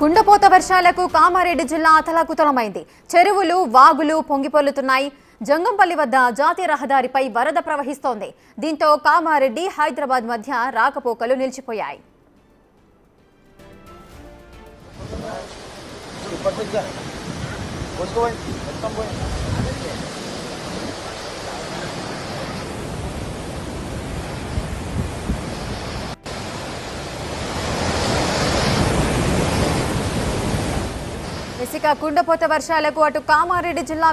కుండపోత వర్షాలకు కామారెడ్డి జిల్లా అతలాకుతలమైంది. చెరువులు, వాగులు పొంగిపొర్లుతున్నాయి. జంగంపల్లి వద్ద జాతీయ రహదారిపై వరద ప్రవహిస్తోంది. దీంతో కామారెడ్డి, హైదరాబాద్ మధ్య రాకపోకలు నిలిచిపోయాయి. ఇసుక కుండపోత వర్షాలకు అటు కామారెడ్డి జిల్లా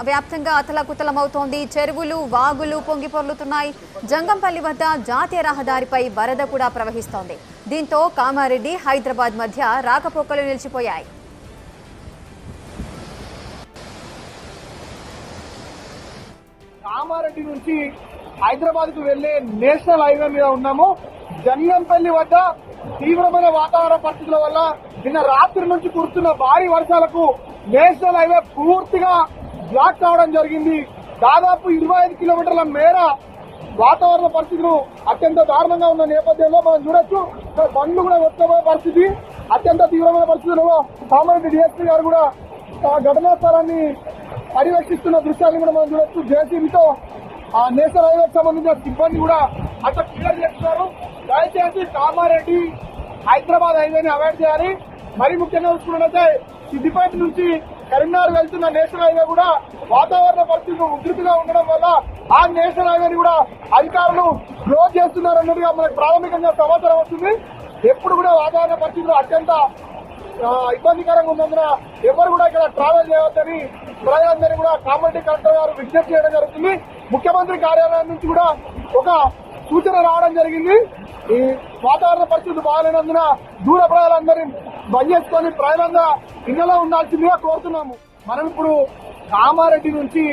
వ్యాప్తంగా అతలాకుతలమవుతోంది. చెరువులు, వాగులు పొంగిపొర్లుతున్నాయి. జంగంపల్లి వద్ద జాతీయ రహదారిపై వరద కూడా ప్రవహిస్తోంది. దీంతో కామారెడ్డి, హైదరాబాద్ మధ్య రాకపోకలు నిలిచిపోయాయి. కామారెడ్డి నుంచి హైదరాబాద్ కు వెళ్లే నేషనల్ హైవే మీద ఉన్నాము. జంగంపల్లి వద్ద తీవ్రమైన వాతావరణ పరిస్థితుల వల్ల నిన్న రాత్రి నుంచి కురుస్తున్న భారీ వర్షాలకు నేషనల్ హైవే పూర్తిగా బ్లాక్ కావడం జరిగింది. దాదాపు 25 కిలోమీటర్ల మేర వాతావరణ పరిస్థితులు అత్యంత దారుణంగా ఉన్న నేపథ్యంలో మనం చూడొచ్చు. బండ్లు కూడా వచ్చే పరిస్థితి, అత్యంత తీవ్రమైన పరిస్థితుల్లో కామారెడ్డి డిఎస్పీ గారు కూడా ఘటనా స్థలాన్ని పర్యవేక్షిస్తున్న దృశ్యాన్ని కూడా మనం చూడొచ్చు. జేసీబీతో ఆ నేషనల్ హైవేకి సంబంధించిన సిబ్బంది కూడా అక్కడ క్లియర్ చేస్తున్నారు. దయచేసి కామారెడ్డి, హైదరాబాద్ హైవేని అవాయిడ్ చేయాలి. మరీ ముఖ్యంగా చూసుకున్నట్లయితే సిద్దిపేట నుంచి కరీంనగర్ వెళ్తున్న నేషనల్ హైవే కూడా వాతావరణ పరిస్థితులు ఉధృతిగా ఉండడం వల్ల ఆ నేషనల్ హైవేని కూడా అధికారులు క్లోజ్ చేస్తున్నారన్నట్టుగా మనకు ప్రాథమికంగా సమాచారం వస్తుంది. ఎప్పుడు కూడా వాతావరణ పరిస్థితులు అత్యంత ఇబ్బందికరంగా ఉన్నందున ఎవరు కూడా ఇక్కడ ట్రావెల్ చేయవద్దని ప్రజలందరినీ కూడా కామారెడ్డి కలెక్టర్ గారు విజ్ఞప్తి చేయడం జరుగుతుంది. ముఖ్యమంత్రి కార్యాలయం నుంచి కూడా ఒక సూచన రావడం జరిగింది. ఈ వాతావరణ పరిస్థితులు బాగాలేనందున దూర ప్రజలందరినీ బంద్ చేసుకొని ప్రజలందరూ ఇళ్లలో ఉండాల్సిందిగా కోరుతున్నాము. మనం ఇప్పుడు కామారెడ్డి నుంచి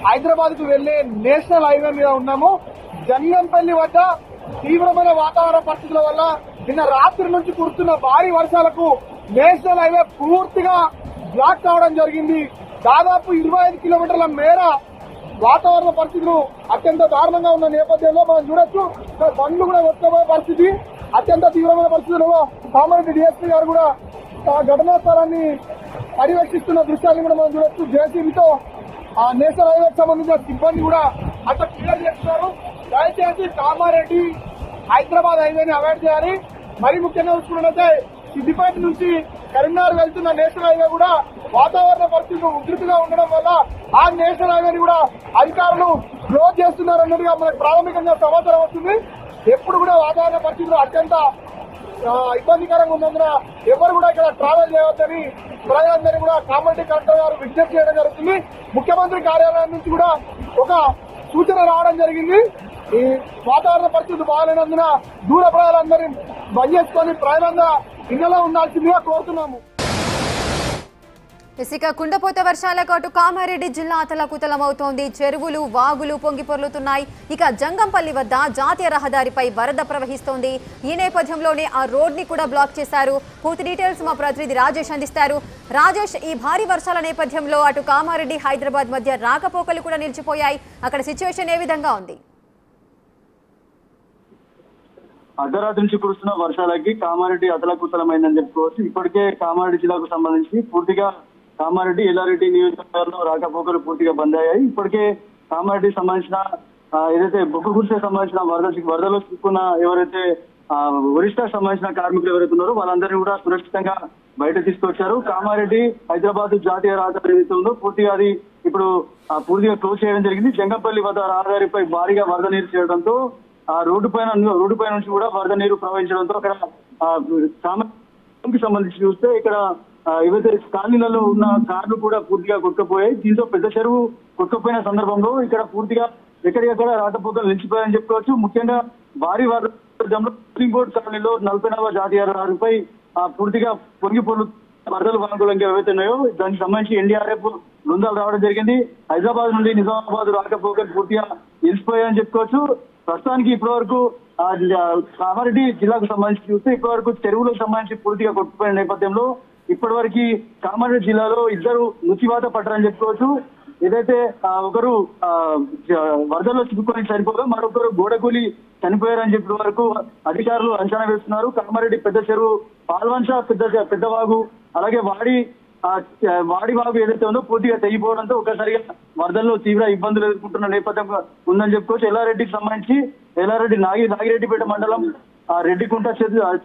హైదరాబాద్ కు వెళ్లే నేషనల్ హైవే మీద ఉన్నాము. జంగంపల్లి వద్ద తీవ్రమైన వాతావరణ పరిస్థితుల వల్ల నిన్న రాత్రి నుంచి కురుస్తున్న భారీ వర్షాలకు నేషనల్ హైవే పూర్తిగా బ్లాక్ కావడం జరిగింది. దాదాపు 25 కిలోమీటర్ల మేర వాతావరణ పరిస్థితులు అత్యంత దారుణంగా ఉన్న నేపథ్యంలో మనం చూడొచ్చు. బండ్లు కూడా వచ్చే పరిస్థితి, అత్యంత తీవ్రమైన పరిస్థితుల్లో కామారెడ్డి డిఎస్పీ గారు కూడా ఘటనా స్థలాన్ని పర్యవేక్షిస్తున్న దృశ్యాన్ని కూడా మనం చూడొచ్చు. జేసీబీతో ఆ నేషనల్ హైవేకి సంబంధించిన సిబ్బంది కూడా అక్కడ క్లియర్ చేస్తున్నారు. దయచేసి కామారెడ్డి, హైదరాబాద్ హైవేని అవాయిడ్ చేయాలి. మరీ ముఖ్యంగా చూసుకున్నట్లయితే సిద్దిపేట నుంచి కరీంనగర్ వెళ్తున్న నేషనల్ హైవే కూడా వాతావరణ పరిస్థితులు ఉధృతిగా ఉండడం వల్ల ఆ నేషనల్ హైవేని కూడా అధికారులు క్లోజ్ చేస్తున్నారన్నట్టుగా మనకు ప్రాథమికంగా సమాచారం వస్తుంది. ఎప్పుడు కూడా వాతావరణ పరిస్థితులు అత్యంత ఇబ్బందికరంగా ఉన్నందున ఎవరు కూడా ఇక్కడ ట్రావెల్ చేయవద్దని ప్రజలందరినీ కూడా కామారెడ్డి కలెక్టర్ గారు విజ్ఞప్తి చేయడం జరుగుతుంది. ముఖ్యమంత్రి కార్యాలయం నుంచి కూడా ఒక సూచన రావడం జరిగింది. ఈ వాతావరణ పరిస్థితులు బాగాలేనందున దూర ప్రజలందరినీ బంద్ చేసుకొని ప్రజలందరూ ఇళ్లలో ఉండాల్సిందిగా కోరుతున్నాము. ఇసుక కుండపోత వర్షాలకు అటు కామారెడ్డి జిల్లా అతలాకుతలమవుతోంది. చెరువులు, వాగులు పొంగిపొర్లుతున్నాయి. ఇక జంగంపల్లి వద్ద జాతీయ రహదారిపై వరద ప్రవహిస్తోంది. ఈ నేపథ్యంలోనే ఆ రోడ్ ని కూడా బ్లాక్ చేశారు. పూర్తి డీటెయిల్స్ మా ప్రతినిధి రాజేష్ అందిస్తారు. రాజేష్, ఈ భారీ వర్షాల నేపథ్యంలో అటు కామారెడ్డి, హైదరాబాద్ మధ్య రాకపోకలు కూడా నిలిచిపోయాయి. అక్కడ సిచ్యువేషన్ ఏ విధంగా ఉంది? అర్ధరాత్రి నుంచి కురుస్తున్న వర్షాలకి కామారెడ్డి అతలాకుతలమైందని చెప్పుకోవచ్చు. ఇప్పటికే కామారెడ్డి జిల్లాకు సంబంధించి పూర్తిగా కామారెడ్డి, ఎల్లారెడ్డి నియోజకవర్గంలో రాకపోకలు పూర్తిగా బంద్ అయ్యాయి. ఇప్పటికే కామారెడ్డి సంబంధించిన ఏదైతే బొగ్గు గుడిసెకు సంబంధించిన వరదలో చిక్కున్న ఎవరైతే ఒరిస్సా సంబంధించిన కార్మికులు ఎవరైతే ఉన్నారో వాళ్ళందరినీ కూడా సురక్షితంగా బయట తీసుకొచ్చారు. కామారెడ్డి, హైదరాబాద్ జాతీయ రహదారి ఏదైతే ఉందో పూర్తిగా అది ఇప్పుడు పూర్తిగా క్లోజ్ చేయడం జరిగింది. జంగంపల్లి వద్ద రహదారిపై భారీగా వరద నీరు చేరడంతో ఆ రోడ్డు పై నుంచి కూడా వరద నీరు ప్రవహించడంతో అక్కడ కామారెడ్డికి సంబంధించి చూస్తే ఇక్కడ ఏవైతే కాలనీలలో ఉన్న కార్లు కూడా పూర్తిగా కొట్టుకుపోయాయి. దీంతో పెద్ద చెరువు కొట్టుకుపోయిన సందర్భంలో ఇక్కడ పూర్తిగా ఎక్కడికక్కడ రాకపోకలు నిలిచిపోయాయని చెప్పుకోవచ్చు. ముఖ్యంగా భారీ వరదలో సుప్రీంకోర్టు కాలనీలో 40వ జాతీయ రహదారిపై పూర్తిగా పొంగిపొర్లు వరదలు వానుకూలంగా ఏవైతే ఉన్నాయో దానికి సంబంధించి ఎన్డీఆర్ఎఫ్ బృందాలు రావడం జరిగింది. హైదరాబాద్ నుండి నిజామాబాద్ రాకపోకలు పూర్తిగా నిలిచిపోయాయని చెప్పుకోవచ్చు. ప్రస్తుతానికి ఇప్పటి వరకు కామారెడ్డి జిల్లాకు సంబంధించి చూస్తే ఇప్పటి వరకు చెరువులకు సంబంధించి పూర్తిగా కొట్టుకుపోయిన నేపథ్యంలో ఇప్పటి వరకు కామారెడ్డి జిల్లాలో 2 మృత్యువాత పడ్డారని చెప్పుకోవచ్చు. ఏదైతే ఒకరు వరదల్లో చిక్కుకొని చనిపోగా మరొకరు గోడకూలి చనిపోయారని చెప్పిన వరకు అధికారులు అంచనా వేస్తున్నారు. కామారెడ్డి పెద్ద చెరువు, పాల్వంచ పెద్దవాగు, అలాగే వాడి వాగు ఏదైతే ఉందో పూర్తిగా తెగిపోవడంతో ఒకసారిగా వరదల్లో తీవ్ర ఇబ్బందులు ఎదుర్కొంటున్న నేపథ్యం ఉందని చెప్పుకోవచ్చు. ఎల్లారెడ్డికి సంబంధించి ఎల్లారెడ్డి నాగిరెడ్డిపేట మండలం రెడ్డికుంట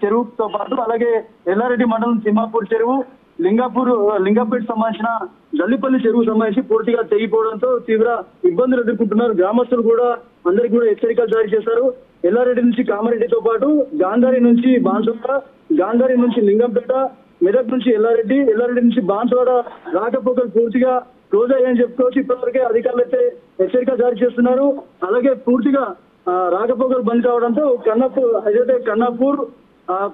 చెరువుతో పాటు అలాగే ఎల్లారెడ్డి మండలం తిమ్మాపూర్ చెరువు, లింగంపేట సంబంధించిన జల్లిపల్లి చెరువు సంబంధించి పూర్తిగా తెగిపోవడంతో తీవ్ర ఇబ్బందులు ఎదుర్కొంటున్నారు. గ్రామస్తులు కూడా అందరికీ కూడా హెచ్చరికలు జారీ చేశారు. ఎల్లారెడ్డి నుంచి కామారెడ్డితో పాటు గాంధారి నుంచి బాన్సువాడ, గాంధారి నుంచి లింగంపేట, మెదక్ నుంచి ఎల్లారెడ్డి నుంచి బాన్సువాడ రాకపోకలు పూర్తిగా క్లోజ్ అయ్యాయని చెప్పుకోవచ్చు. ఇప్పటివరకే అధికారులు అయితే హెచ్చరిక జారీ చేస్తున్నారు. అలాగే పూర్తిగా రాకపోకలు బంద్ కావడంతో కన్నాపూర్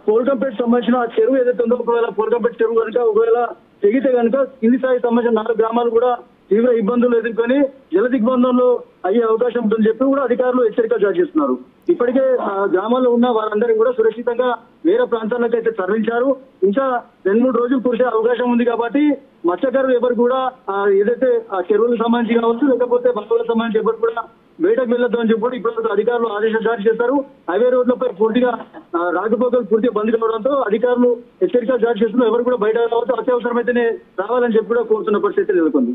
పోల్కంపేట సంబంధించిన చెరువు ఏదైతే ఉందో ఒకవేళ పోల్కంపేట చెరువు కనుక ఒకవేళ తెగితే కనుక కింది స్థాయి సంబంధించిన 4 గ్రామాలు కూడా తీవ్ర ఇబ్బందులు ఎదుర్కొని జల దిగ్బంధంలో అయ్యే అవకాశం ఉంటుందని చెప్పి కూడా అధికారులు హెచ్చరికలు జారీ చేస్తున్నారు. ఇప్పటికే గ్రామాల్లో ఉన్న వారందరినీ కూడా సురక్షితంగా వేరే ప్రాంతాలకు అయితే తరలించారు. ఇంకా 2-3 రోజులు కురిసే అవకాశం ఉంది కాబట్టి మత్స్యకారులు ఎవరు కూడా ఏదైతే చెరువులకు సంబంధించి కావచ్చు లేకపోతే బావులకు సంబంధించి ఎవరు కూడా వేటకు వెళ్ళొద్దు అని చెప్పి ఇప్పుడు అధికారులు ఆదేశాలు జారీ చేశారు. హైవే రోడ్లపై పూర్తిగా రాకపోకలు పూర్తిగా బంద్ కావడంతో అధికారులు హెచ్చరికలు జారీ చేస్తున్నారు. ఎవరు కూడా బయట రావచ్చు, అత్యవసరమైతేనే రావాలని చెప్పి కూడా కోరుతున్న పరిస్థితి నెలకొంది.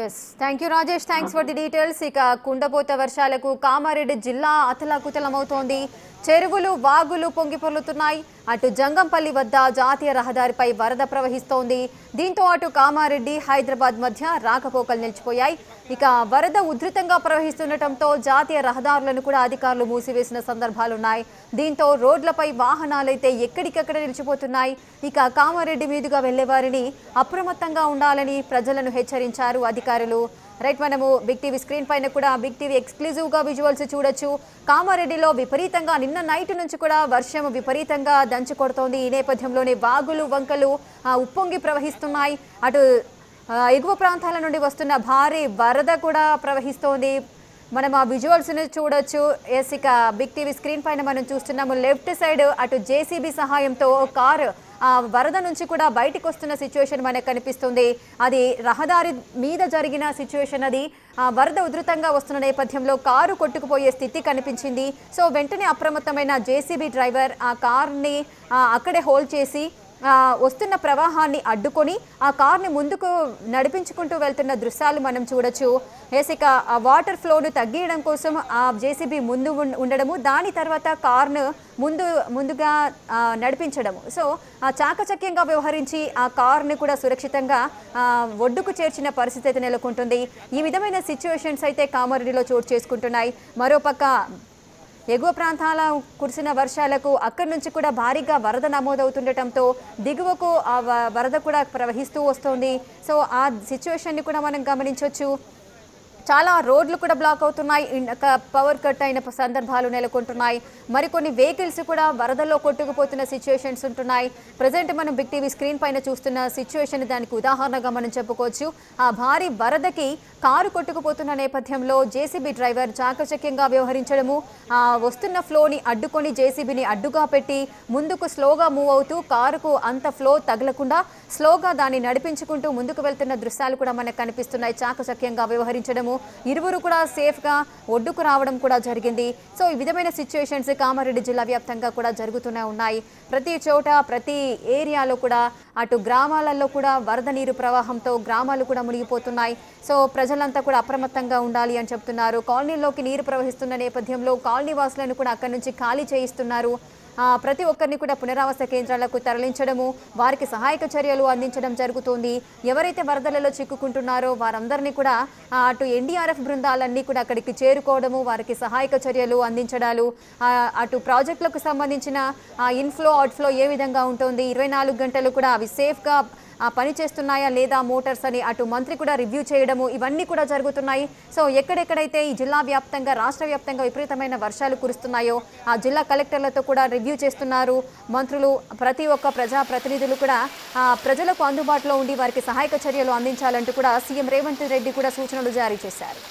Yes, thank you Rajesh, thanks for the details. ఇక కుండపోత వర్షాలకు కామారెడ్డి జిల్లా అతలాకుతలమవుతోంది. చెరువులు వాగులు పొంగి పొర్లుతున్నాయి. అటు జంగంపల్లి వద్ద జాతీయ రహదారిపై వరద ప్రవహిస్తోంది. దీంతో అటు కామారెడ్డి హైదరాబాద్ మధ్య రాకపోకలు నిలిచిపోయాయి. ఇక వరద ఉధృతంగా ప్రవహిస్తుండటంతో జాతీయ రహదారులను కూడా అధికారులు మూసివేసిన సందర్భాలున్నాయి. దీంతో రోడ్లపై వాహనాలైతే ఎక్కడికక్కడ నిలిచిపోతున్నాయి. ఇక కామారెడ్డి మీదుగా వెళ్లే వారిని అప్రమత్తంగా ఉండాలని ప్రజలను హెచ్చరించారు అధికారులు. రైట్, మనము బిగ్ టీవీ స్క్రీన్ పైన కూడా బిగ్ టీవీ ఎక్స్క్లూజివ్ గా విజువల్స్ చూడొచ్చు. కామారెడ్డిలో విపరీతంగా నిన్న నైట్ నుంచి కూడా వర్షం విపరీతంగా దంచి కొడుతోంది. ఈ నేపథ్యంలోనే వాగులు వంకలు ఉప్పొంగి ప్రవహిస్తున్నాయి. అటు ఎగువ ప్రాంతాల నుండి వస్తున్న భారీ వరద కూడా ప్రవహిస్తోంది. మనం ఆ విజువల్స్ని చూడొచ్చు. ఎస్, ఇక బిగ్ టీవీ స్క్రీన్ పైన మనం చూస్తున్నాము. లెఫ్ట్ సైడ్ అటు జేసీబీ సహాయంతో కారు వరద నుంచి కూడా బయటికి వస్తున్న సిచ్యువేషన్ మనకు కనిపిస్తుంది. అది రహదారి మీద జరిగిన సిచ్యువేషన్. అది వరద ఉధృతంగా వస్తున్న నేపథ్యంలో కారు కొట్టుకుపోయే స్థితి కనిపించింది. సో వెంటనే అప్రమత్తమైన జేసీబీ డ్రైవర్ ఆ కార్ని అక్కడే హోల్డ్ చేసి వస్తున్న ప్రవాహాన్ని అడ్డుకొని ఆ కార్ని ముందుకు నడిపించుకుంటూ వెళ్తున్న దృశ్యాలు మనం చూడొచ్చు. ఇక వాటర్ ఫ్లోను తగ్గించడం కోసం ఆ జేసీబీ ముందు ఉండడము, దాని తర్వాత కార్ను ముందుగా నడిపించడము. సో చాకచక్యంగా వ్యవహరించి ఆ కార్ని కూడా సురక్షితంగా ఒడ్డుకు చేర్చిన పరిస్థితి అయితే నెలకొంటుంది. ఈ విధమైన సిచ్యువేషన్స్ అయితే కామారెడ్డిలో చోటు చేసుకుంటున్నాయి. మరోపక్క ఎగువ ప్రాంతాల కురిసిన వర్షాలకు అక్కడి నుంచి కూడా భారీగా వరద నమోదవుతుండటంతో దిగువకు ఆ వరద కూడా ప్రవహిస్తూ వస్తుంది. సో ఆ సిచ్యువేషన్ని కూడా మనం గమనించవచ్చు. చాలా రోడ్లు కూడా బ్లాక్ అవుతున్నాయి. పవర్ కట్ అయిన సందర్భాలు నెలకొంటున్నాయి. మరికొన్ని వెహికల్స్ కూడా వరదల్లో కొట్టుకుపోతున్న సిచ్యువేషన్స్ ఉంటున్నాయి. ప్రజెంట్ మనం బిగ్ టీవీ స్క్రీన్ పైన చూస్తున్న సిచ్యువేషన్ దానికి ఉదాహరణగా మనం చెప్పుకోవచ్చు. ఆ భారీ వరదకి కారు కొట్టుకుపోతున్న నేపథ్యంలో జేసీబీ డ్రైవర్ చాకచక్యంగా వ్యవహరించడము, వస్తున్న ఫ్లోని అడ్డుకొని జేసీబీని అడ్డుగా పెట్టి ముందుకు స్లోగా మూవ్ అవుతూ కారుకు అంత ఫ్లో తగలకుండా స్లోగా దాన్ని నడిపించుకుంటూ ముందుకు వెళ్తున్న దృశ్యాలు కూడా మనకు కనిపిస్తున్నాయి. చాకచక్యంగా వ్యవహరించడము, ఇరువురు కూడా సేఫ్గా ఒడ్డుకు రావడం కూడా జరిగింది. సో ఈ విధమైన సిచ్యువేషన్స్ కామారెడ్డి జిల్లా వ్యాప్తంగా కూడా జరుగుతూనే ఉన్నాయి. ప్రతి చోట ప్రతి ఏరియాలో కూడా అటు గ్రామాలలో కూడా వరద నీరు ప్రవాహంతో గ్రామాలు కూడా మునిగిపోతున్నాయి. సో ప్రజలంతా కూడా అప్రమత్తంగా ఉండాలి అని చెప్తున్నారు. కాలనీలోకి నీరు ప్రవహిస్తున్న నేపథ్యంలో కాలనీ వాసులను కూడా అక్కడి నుంచి ఖాళీ చేయిస్తున్నారు. ప్రతి ఒక్కరిని కూడా పునరావాస కేంద్రాలకు తరలించడము, వారికి సహాయక చర్యలు అందించడం జరుగుతోంది. ఎవరైతే వరదలలో చిక్కుకుంటున్నారో వారందరినీ కూడా అటు ఎన్డీఆర్ఎఫ్ బృందాలన్నీ కూడా అక్కడికి చేరుకోవడము, వారికి సహాయక చర్యలు అందించడాలు, అటు ప్రాజెక్టులకు సంబంధించిన ఇన్ఫ్లో అవుట్ఫ్లో ఏ విధంగా ఉంటుంది, 24 గంటలు కూడా అవి సేఫ్గా పనిచేస్తున్నాయా లేదా మోటార్స్ అని అటు మంత్రి కూడా రివ్యూ చేయడము, ఇవన్నీ కూడా జరుగుతున్నాయి. సో ఎక్కడెక్కడైతే ఈ జిల్లా వ్యాప్తంగా రాష్ట్ర వ్యాప్తంగా విపరీతమైన వర్షాలు కురుస్తున్నాయో ఆ జిల్లా కలెక్టర్లతో కూడా రివ్యూ చేస్తున్నారు మంత్రులు. ప్రతి ఒక్క ప్రజాప్రతినిధులు కూడా ప్రజలకు అందుబాటులో ఉండి వారికి సహాయక చర్యలు అందించాలంటూ కూడా సీఎం రేవంత్ రెడ్డి కూడా సూచనలు జారీ చేశారు.